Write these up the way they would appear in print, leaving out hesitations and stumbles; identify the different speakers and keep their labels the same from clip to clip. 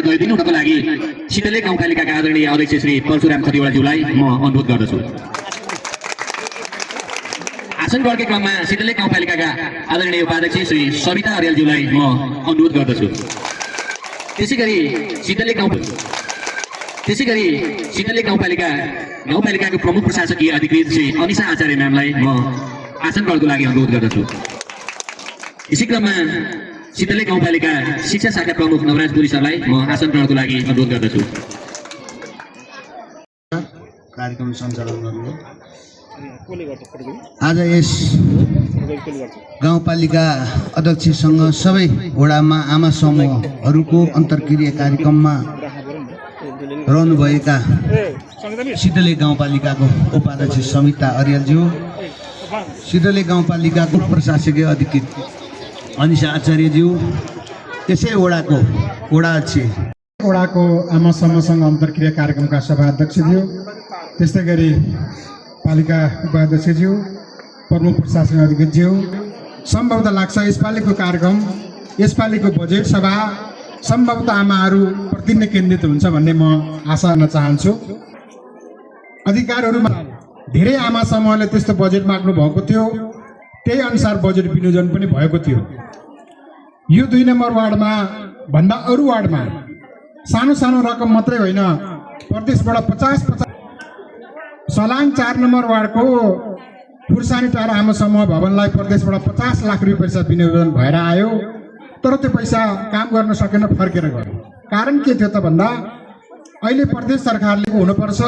Speaker 1: गरिदिनुको लागि सिटले गाउँपालिकाका आदरणीय अध्यक्ष श्री परशुराम खतिवडाज्यूलाई म अनुरोध गर्दछु। आसन ग्रहणकै क्रममा सिटले गाउँपालिकाका आदरणीय उपाध्यक्ष श्री सविता अर्यालज्यूलाई म अनुरोध गर्दछु। त्यसैगरी सिटले गाउँपालिकाको प्रमुख प्रशासकीय अधिकृत श्री अनिशा आचार्य म्यामलाई म आसन ग्रहणको लागि अनुरोध गर्दछु। यसै क्रममा सिटले गाउँपालिका शिक्षा शाखा प्रमुख नवराज पुरी सरलाई म आसन ग्रहणको लागि अनुरोध गर्दछु।
Speaker 2: कार्यक्रम सञ्चालन गर्नु आज यस गाउँपालिका अध्यक्षसँग सबै वडामा आमा समूहहरूको अन्तर्क्रिया कार्यक्रममा रहनुभएका सिटले गाउँपालिकाको उपाध्यक्ष समिता अर्यालज्यू, सिटले गाउँपालिकाको प्रशासकीय अधिकृत अनिशा आचार्यज्यू, त्यसै वडाको आमा समूहसँग अन्तर्क्रिया कार्यक्रमका सभाध्यक्षज्यू, त्यस्तै गरी पालिका उपाध्यक्षज्यू, प्रमुख प्रशासनिक अधिकृतज्यू, सम्भवतः लाग्छ यसपालिको कार्यक्रम, यसपालिको बजेट सभा सम्भवतः आमाहरू प्रति नै केन्द्रित हुन्छ भन्ने म आशा गर्न चाहन्छु। अधिकारहरूमा धेरै आमा समूहले त्यस्तो बजेट माग्नु भएको थियो, त्यही अनुसार बजेट विनियोजन पनि भएको थियो। यो 2 नम्बर वार्डमा भन्दा अरू वार्डमा सानो सानो रकम मात्रै होइन, प्रदेशबाट 50 सलाङ 4 नम्बर वार्डको फुर्सानी टाढा आमा समूह भवनलाई प्रदेशबाट 50 लाख रुपियाँ पैसा विनियोजन भएर आयो, तर त्यो पैसा काम गर्न सकेन, फर्केर गयो। कारण के थियो त भन्दा अहिले प्रदेश सरकारले हुनुपर्छ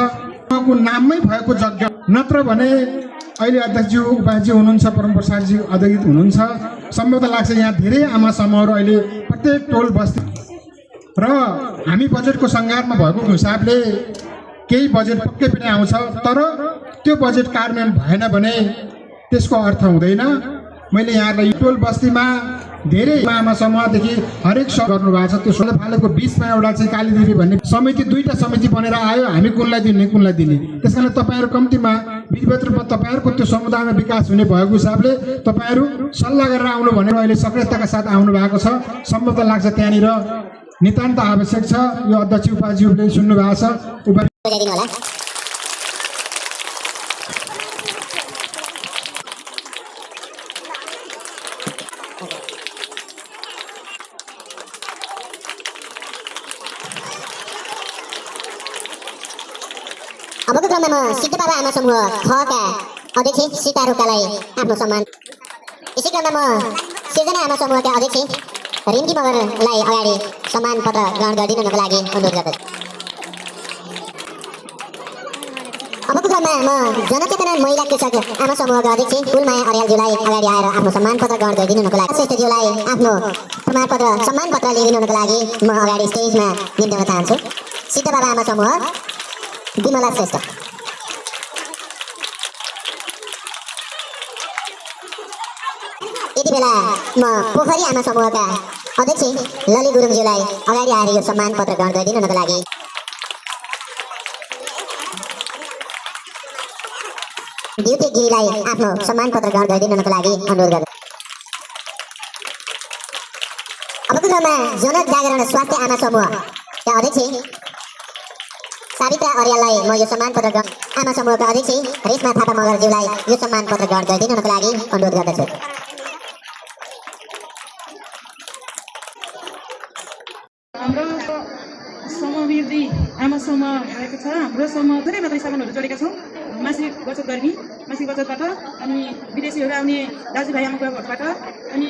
Speaker 2: को नाममै भएको जग्गा, नत्र भने अहिले अध्यक्षज्यू उपाध्यक्ष हुनुहुन्छ, प्रमुख प्रशासकज्यू अधिकृत हुनुहुन्छ, सम्भवतः लाग्छ यहाँ धेरै आमा समूहहरू अहिले प्रत्येक टोल बस्ती र हामी बजेटको सङ्घारमा भएको हिसाबले केही बजेट पक्कै पनि आउँछ, तर त्यो बजेट कार्यान्वयन भएन भने त्यसको अर्थ हुँदैन। मैले यहाँलाई टोल बस्तीमा धेरै आमा समूहदेखि हरेक गर्नु भएको छ, त्यो सोलफालेको 20मा एउटा चाहिँ कालीदेवी भन्ने समिति, 2टा समिति बनेर आयो, हामी कुनलाई दिने त्यस कारणले तपाईँहरू कम्तीमा 20 रुपियाँ तपाईँहरूको त्यो समुदायमा विकास हुने भएको हिसाबले तपाईँहरू सल्लाह गरेर आउनु भनेर अहिले सक्रियताका साथ आउनु भएको छ। सम्भवतः लाग्छ त्यहाँनिर नितान्त आवश्यक छ, यो अध्यक्ष उपाध्यक्षले सुन्नु भएको छ।
Speaker 3: अबको क्रममा म सिद्धबाबा आमा समूह खका अध्यक्ष सीता रोकालाई आफ्नो सम्मान, यसै क्रममा म सिर्जना आमा समूहका अध्यक्ष रिम्की मगरलाई अगाडि सम्मान पत्र ग्रहण गरिदिनुको लागि अनुरोध गर्दछु। अबको क्रममा म जनचेतना महिला कृषक आमा समूहका अध्यक्ष फुलमाया अर्यालज्यूलाई अगाडि आएर आफ्नो सम्मान पत्र ग्रहण गरिदिनुको लागि, श्रेष्ठज्यूलाई आफ्नो प्रमाणपत्र सम्मान पत्र लिइदिनुको लागि म अगाडि स्टेजमा निम्त्याउन चाहन्छु। सिद्धबाबा आमा समूह विमला श्रेष्ठ। यति बेला म पोखरी आमा समूहका अध्यक्ष लली गुरुङज्यूलाई अगाडि आएर यो सम्मान पत्र ग्रहण गरिदिनुको लागि, द्युते गिरीलाई आफ्नो सम्मान पत्र ग्रहण गरिदिनुको लागि अनुरोध गर्दछु। अबको क्रममा जनजागरण स्वास्थ्य आमा समूहका अध्यक्ष सावित्रा अर्याललाई म यो सम्मान पत्र आमा समूहका अध्यक्ष रेशमा थापा मगरज्यूलाई यो सम्मान पत्र ग्रहण गरिदिनुको लागि अनुरोध गर्दछु।
Speaker 4: हाम्रो समूहवृद्धि आमा समूह रहेको छ। हाम्रो समूह धेरै मात्रै सामानहरू जोडेका छौँ, मासिक बचत गर्ने, मासिक बचतबाट अनि विदेशीहरू आउने दाजुभाइ आमाबाट, अनि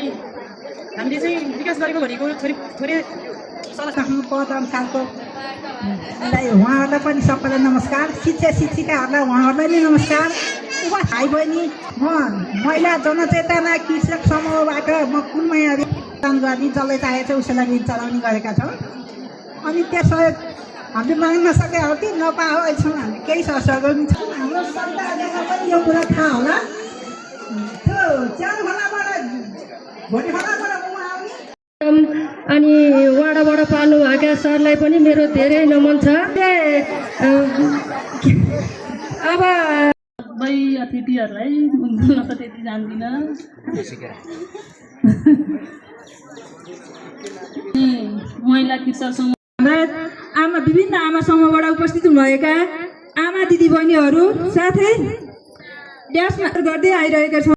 Speaker 4: हामीले चाहिँ विकास गरेको भनेको थोरै
Speaker 5: पदअनुसारको उहाँहरूलाई पनि सबैलाई नमस्कार, शिक्षिकाहरूलाई उहाँहरूलाई पनि नमस्कार। भाइ बहिनी, म महिला जनचेतना कृषक समूहबाट म फुलमाया गर्ने जसले चाहेको छ उसैलाई ऋण चलाउने गरेका छौँ। अनि त्यो सहयोग हामीले माग्न नसके हो कि नपायो, अहिलेसम्म हामीले केही सहयोग पनि छ। हाम्रो सन्तानहरूलाई पनि यो कुरा थाहा होला, त्यो च्याउ खोलाबाट भोटे खोलाबाट
Speaker 6: अनि वाडाबाट पाल्नु भएका सरलाई पनि मेरो धेरै नमन छ। अब अतिथिहरूलाई म त त्यति जान्दिनँ, महिला कृषक समूह
Speaker 7: लगायत विभिन्न आमा समूहबाट उपस्थित हुनुभएका आमा दिदीबहिनीहरू साथै ड्यासमा गर्दै आइरहेका छौँ।